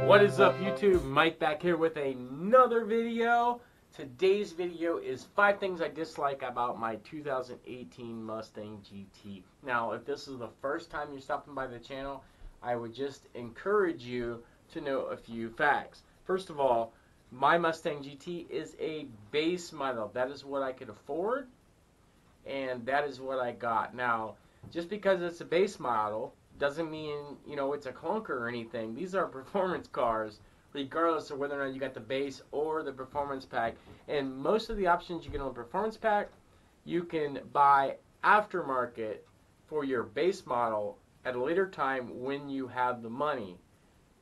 What is up, YouTube? Mike back here with another video. Today's video is 5 things I dislike about my 2018 Mustang GT. Now, if this is the first time you're stopping by the channel, I would just encourage you to know a few facts. First of all, my Mustang GT is a base model. That is what I could afford, and that is what I got. Now, just because it's a base model doesn't mean, you know, it's a clunker or anything. These are performance cars, regardless of whether or not you got the base or the performance pack. And most of the options you get on the performance pack, you can buy aftermarket for your base model at a later time when you have the money.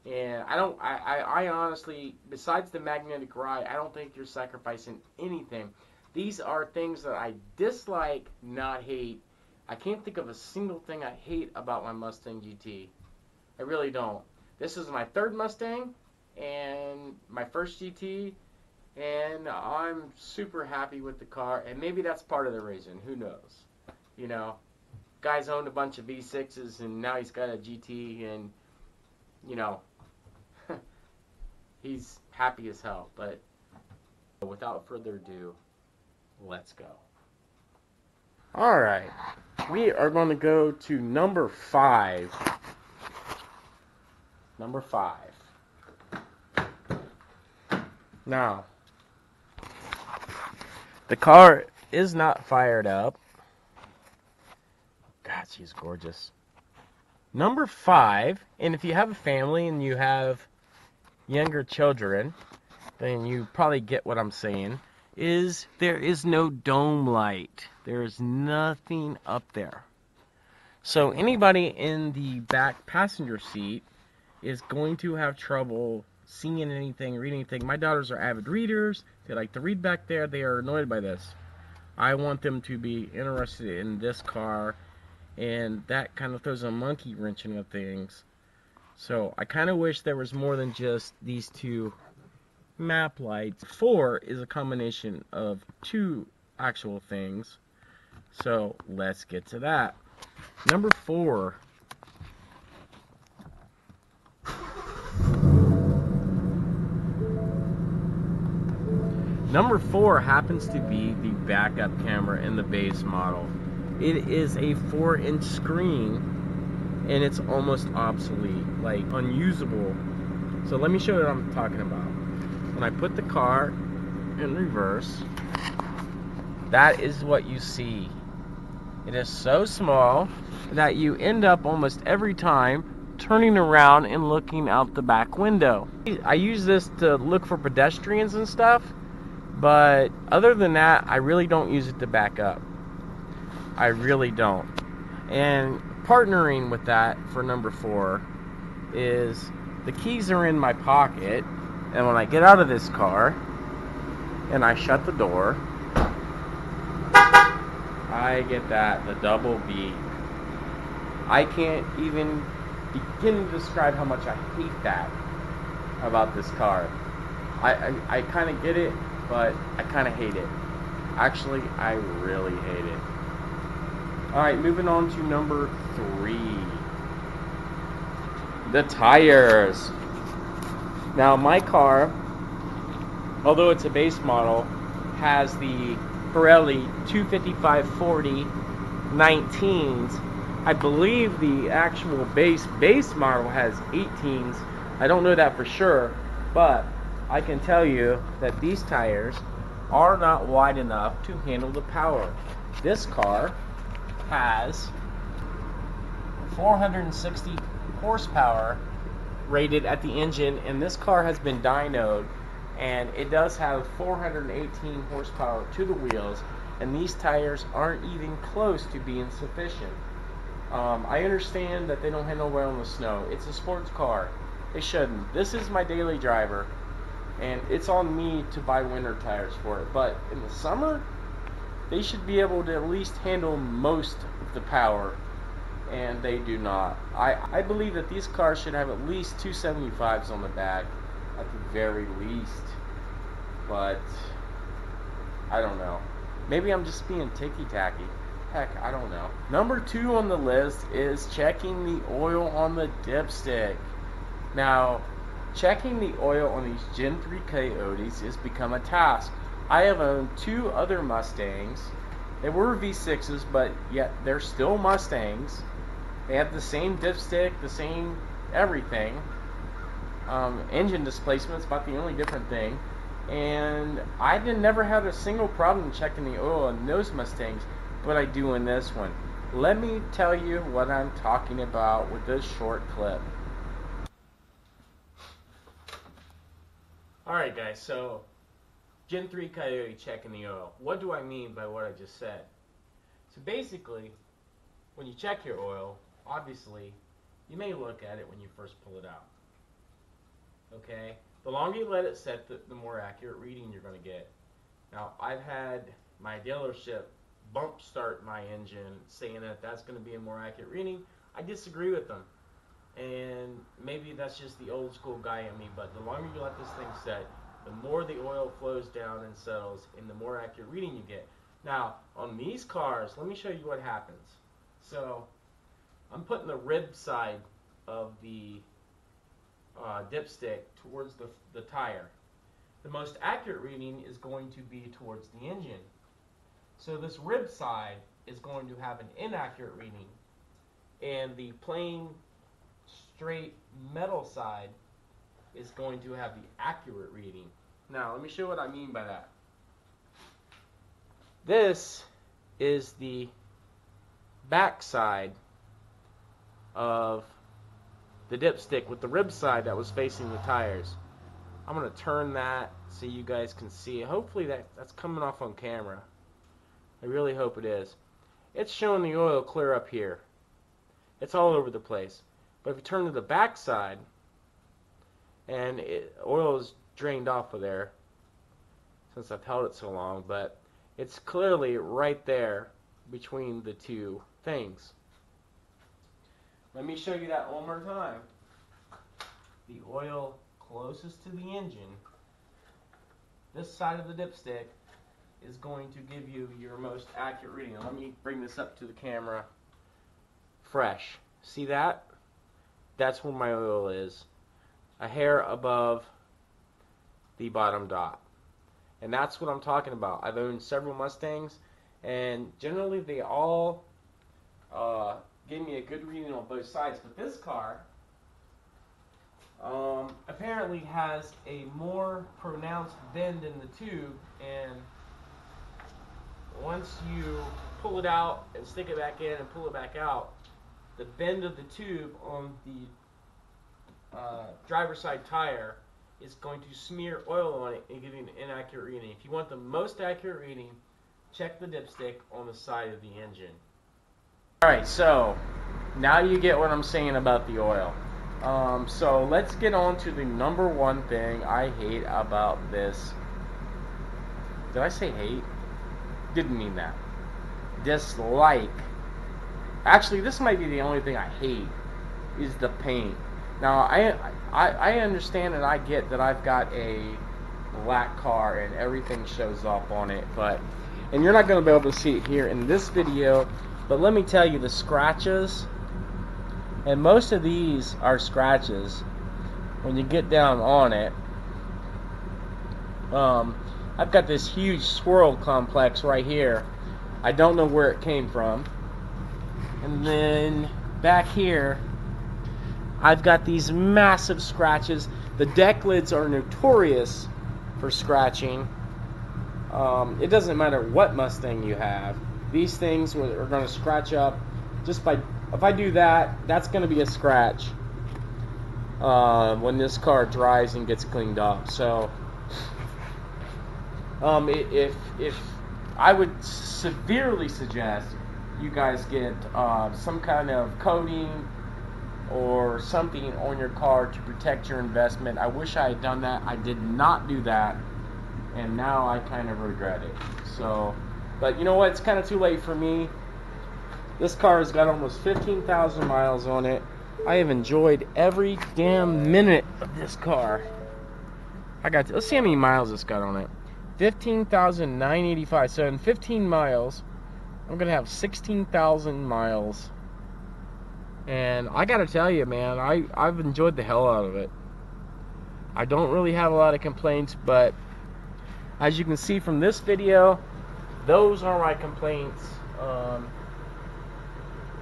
And I honestly, besides the magnetic ride, I don't think you're sacrificing anything. These are things that I dislike, not hate. I can't think of a single thing I hate about my Mustang GT. I really don't. This is my third Mustang and my first GT, and I'm super happy with the car, and maybe that's part of the reason. Who knows? You know, guy's owned a bunch of V6s, and now he's got a GT, and, you know, he's happy as hell. But without further ado, let's go. Alright, we are going to go to number 5. Number 5. Now, the car is not fired up. God, she's gorgeous. Number 5, and if you have a family and you have younger children, then you probably get what I'm saying, is there is no dome light. There is nothing up there. So anybody in the back passenger seat is going to have trouble seeing anything, reading anything. My daughters are avid readers. They like to read back there. They are annoyed by this. I want them to be interested in this car, and that kind of throws a monkey wrench into things. So I kind of wish there was more than just these two map lights. 4 is a combination of 2 actual things. So let's get to that. Number 4. Number 4 happens to be the backup camera in the base model. It is a 4-inch screen, and it's almost obsolete, like unusable. So let me show you what I'm talking about. When I put the car in reverse, that is what you see. It is so small that you end up almost every time turning around and looking out the back window. I use this to look for pedestrians and stuff, but other than that, I really don't use it to back up. I really don't. And partnering with that for number 4 is the keys are in my pocket. And when I get out of this car and I shut the door, I get the double beep. I can't even begin to describe how much I hate that about this car. I kind of get it, but I kind of hate it. Actually, I really hate it. Alright, moving on to number 3. The tires. Now, my car, although it's a base model, has the Pirelli 255/40 19s. I believe the actual base model has 18s. I don't know that for sure, but I can tell you that these tires are not wide enough to handle the power. This car has 460 horsepower rated at the engine, and this car has been dynoed, and it does have 418 horsepower to the wheels, and these tires aren't even close to being sufficient. I understand that they don't handle well in the snow. It's a sports car. They shouldn't. This is my daily driver. and it's on me to buy winter tires for it. But in the summer, they should be able to at least handle most of the power, and they do not. I believe that these cars should have at least 275s on the back at the very least, but I don't know. Maybe I'm just being ticky-tacky. Heck, I don't know. Number 2 on the list is checking the oil on the dipstick. Now, checking the oil on these Gen 3 Coyotes has become a task. I have owned 2 other Mustangs. They were V6s, but yet they're still Mustangs. They have the same dipstick, the same everything. Engine displacement's about the only different thing. And I never had a single problem checking the oil on those Mustangs, but I do in this one. Let me tell you what I'm talking about with this short clip. Alright guys, so Gen 3 Coyote checking the oil. What do I mean by what I just said? So basically, when you check your oil, obviously, you may look at it when you first pull it out. Okay? The longer you let it set, the more accurate reading you're going to get. Now, I've had my dealership bump start my engine saying that that's going to be a more accurate reading. I disagree with them. And maybe that's just the old school guy in me, but the longer you let this thing set, the more the oil flows down and settles, and the more accurate reading you get. Now, on these cars, let me show you what happens. So, I'm putting the rib side of the dipstick towards the tire. The most accurate reading is going to be towards the engine. So this rib side is going to have an inaccurate reading, and the plain straight metal side is going to have the accurate reading. Now let me show you what I mean by that. This is the back side of the dipstick with the rib side that was facing the tires. I'm going to turn that so you guys can see it. Hopefully that's coming off on camera. I really hope it is. It's showing the oil clear up here. It's all over the place. But if you turn to the back side, and oil is drained off of there since I've held it so long, but it's clearly right there between the two things. Let me show you that one more time. The oil closest to the engine, this side of the dipstick, is going to give you your most accurate reading. Let me bring this up to the camera. Fresh. See that? That's where my oil is. A hair above the bottom dot. And that's what I'm talking about. I've owned several Mustangs, and generally they all give me a good reading on both sides. But this car apparently has a more pronounced bend in the tube, and once you pull it out and stick it back in and pull it back out, the bend of the tube on the driver's side tire is going to smear oil on it and give you an inaccurate reading. If you want the most accurate reading, check the dipstick on the side of the engine. Alright, so now you get what I'm saying about the oil. So let's get on to the number one thing I hate about this. Did I say hate? Didn't mean that. Dislike. Actually, this might be the only thing I hate, is the paint. Now, I understand and I get that I've got a black car and everything shows up on it, and you're not going to be able to see it here in this video, but let me tell you, the scratches, and most of these are scratches when you get down on it. I've got this huge swirl complex right here. I don't know where it came from. And then back here, I've got these massive scratches. The deck lids are notorious for scratching. It doesn't matter what Mustang you have. These things are going to scratch up just by, if I do that, that's going to be a scratch when this car dries and gets cleaned up. So if I would severely suggest you guys get some kind of coating or something on your car to protect your investment. I wish I had done that. I did not do that, and now I kind of regret it. So, but you know what? It's kind of too late for me. This car has got almost 15,000 miles on it. I have enjoyed every damn minute of this car. Let's see how many miles it's got on it. 15,985. So in 15 miles, I'm gonna have 16,000 miles. And I gotta tell you, man, I've enjoyed the hell out of it. I don't really have a lot of complaints, but as you can see from this video, those are my complaints.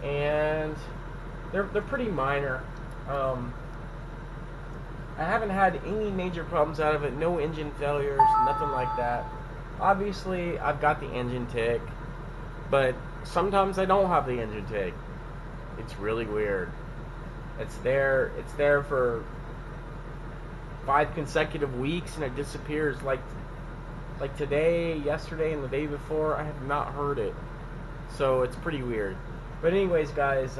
And they're pretty minor. I haven't had any major problems out of it. No engine failures, nothing like that. Obviously, I've got the engine tick, but sometimes I don't have the engine tick. It's really weird. It's there for 5 consecutive weeks, and it disappears. Like today, yesterday, and the day before, I have not heard it. So it's pretty weird. But anyways, guys,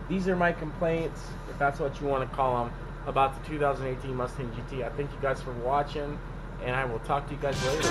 these are my complaints, if that's what you want to call them, about the 2018 Mustang GT. I thank you guys for watching, and I will talk to you guys later.